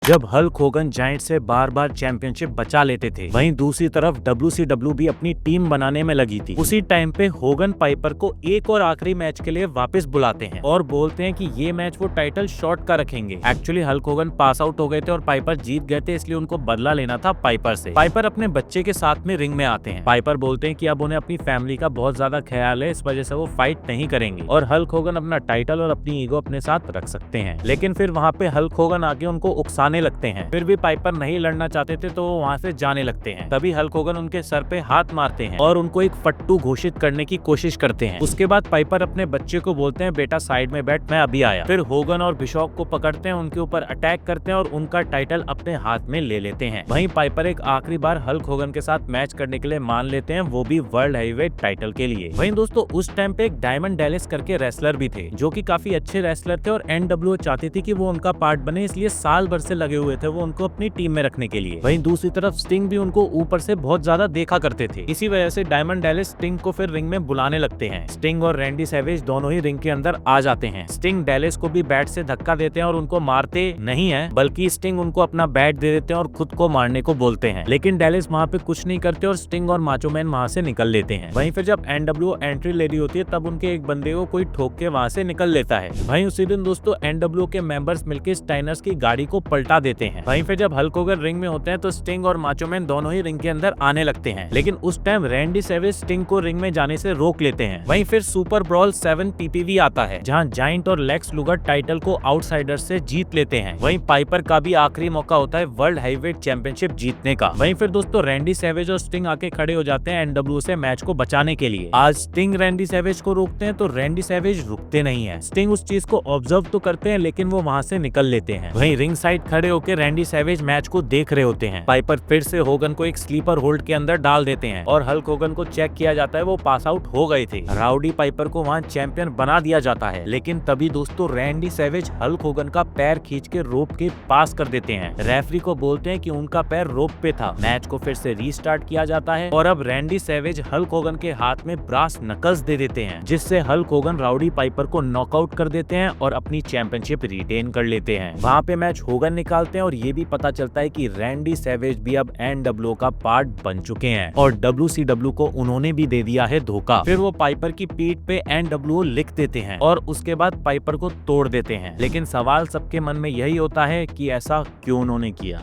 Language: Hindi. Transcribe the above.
जब हल्क होगन जायंट से बार बार चैंपियनशिप बचा लेते थे, वहीं दूसरी तरफ WCW भी अपनी टीम बनाने में लगी थी। उसी टाइम पे होगन पाइपर को एक और आखिरी मैच के लिए वापस बुलाते हैं और बोलते हैं कि ये मैच वो टाइटल शॉट का रखेंगे। Actually Hulk Hogan pass out हो गए थे और पाइपर जीत गए थे, इसलिए उनको बदला लेना था पाइपर से। पाइपर अपने बच्चे के साथ में रिंग में आते हैं। पाइपर बोलते हैं कि अब उन्हें अपनी फैमिली का बहुत ज्यादा ख्याल है, इस वजह से वो फाइट नहीं करेंगे और हल्क होगन अपना टाइटल और अपनी ईगो अपने साथ रख सकते हैं। लेकिन फिर वहाँ पे हल्क होगन आके उनको उकसाने लगते हैं। फिर भी पाइपर नहीं लड़ना चाहते थे तो वो वहाँ से जाने लगते हैं। तभी हल्क होगन उनके सर पे हाथ मारते हैं और उनको एक फट्टू घोषित करने की कोशिश करते हैं। उसके बाद पाइपर अपने बच्चे को बोलते हैं, बेटा साइड में बैठ, मैं अभी आया। फिर होगन और बिशॉप को पकड़ते हैं, उनके ऊपर अटैक करते हैं और उनका टाइटल अपने हाथ में ले लेते हैं। वहीं पाइपर एक आखिरी बार हल्क होगन के साथ मैच करने के लिए मान लेते हैं, वो भी वर्ल्ड हैवीवेट टाइटल के लिए। वहीं दोस्तों उस टाइम पे एक डायमंड डैलिस करके रेसलर भी थे, जो कि काफी अच्छे रेसलर थे और NWO चाहती थी कि वो उनका पार्ट बने, इसलिए साल भर से लगे हुए थे वो उनको अपनी टीम में रखने के लिए। वहीं दूसरी तरफ स्टिंग भी उनको ऊपर से बहुत ज्यादा देखा करते थे। इसी वजह से डायमंड डैलिस स्टिंग को फिर रिंग में बुलाने लगते हैं। स्टिंग और रैंडी सैवेज दोनों ही रिंग के अंदर आ जाते हैं। स्टिंग डैलिस को भी बैट से धक्का देते हैं और उनको मारते नहीं है, बल्कि स्टिंग उनको अपना बैट दे देते हैं और खुद को मारने को बोलते हैं। लेकिन डैलिस वहाँ पे कुछ नहीं करते और स्टिंग और माचो मैन वहाँ से निकल लेते हैं। वहीं फिर जब NWO एंट्री लेडी होती है, तब उनके एक बंदे को कोई ठोक के वहाँ से निकल लेता है। वहीं उसी दिन दोस्तों NWO के मेंबर्स मिलकर स्टाइनर्स की गाड़ी को पलटा देते हैं। वहीं फिर जब हल्क होगन रिंग में होते हैं तो स्टिंग और माचो मैन दोनों ही रिंग के अंदर आने लगते हैं। लेकिन उस टाइम रैंडी सैवेज स्टिंग को रिंग में जाने से रोक लेते हैं। वहीं फिर सुपर ब्रॉल 7 PPV आता है, जहां जायंट और लेक्स लुगर टाइटल को आउटसाइडर से जीत लेते हैं। वहीं पाइपर का भी आखिरी मौका होता है वर्ल्ड हैवीवेट चैंपियनशिप जीतने का। वहीं फिर दोस्तों रैंडी सैवेज और स्टिंग आके खड़े हो जाते हैं NWO से मैच को बचाने के लिए। आज स्टिंग रैंडी सैवेज को रोकते हैं तो रैंडी सैवेज रुकते नहीं है। स्टिंग उस चीज को ऑब्जर्व तो करते हैं, लेकिन वो वहाँ से निकल लेते हैं। वहीं रिंग साइड खड़े होकर रैंडी सैवेज मैच को देख रहे होते हैं। पाइपर फिर से होगन को एक स्लीपर होल्ड के अंदर डाल देते हैं और हल्क होगन को चेक किया जाता है, वो पास आउट हो गए थे। राउडी पाइपर को वहाँ चैंपियन बना दिया जाता है। लेकिन तभी दोस्तों रैंडी सैवेज हल्क होगन का पैर खींच के रोप के पास कर देते हैं। रेफरी को बोलते हैं कि उनका पैर रोप पे था। मैच को फिर से रीस्टार्ट किया जाता है और अब रैंडी सैवेज हल्क होगन के हाथ में ब्रास नकल्स दे देते हैं, जिससे हल्क होगन राउडी पाइपर को नॉकआउट कर देते हैं और अपनी चैंपियनशिप रिटेन कर लेते हैं। वहाँ पे मैच होगन निकालते हैं और ये भी पता चलता है कि रैंडी सैवेज भी अब NWO का पार्ट बन चुके हैं और WCW को उन्होंने भी दे दिया है धोखा। फिर वो पाइपर की पीठ पे NWO लिख देते हैं और उसके बाद पाइपर को तोड़ देते हैं। लेकिन सवाल सबके मन में यही होता है कि ऐसा क्यों उन्होंने किया।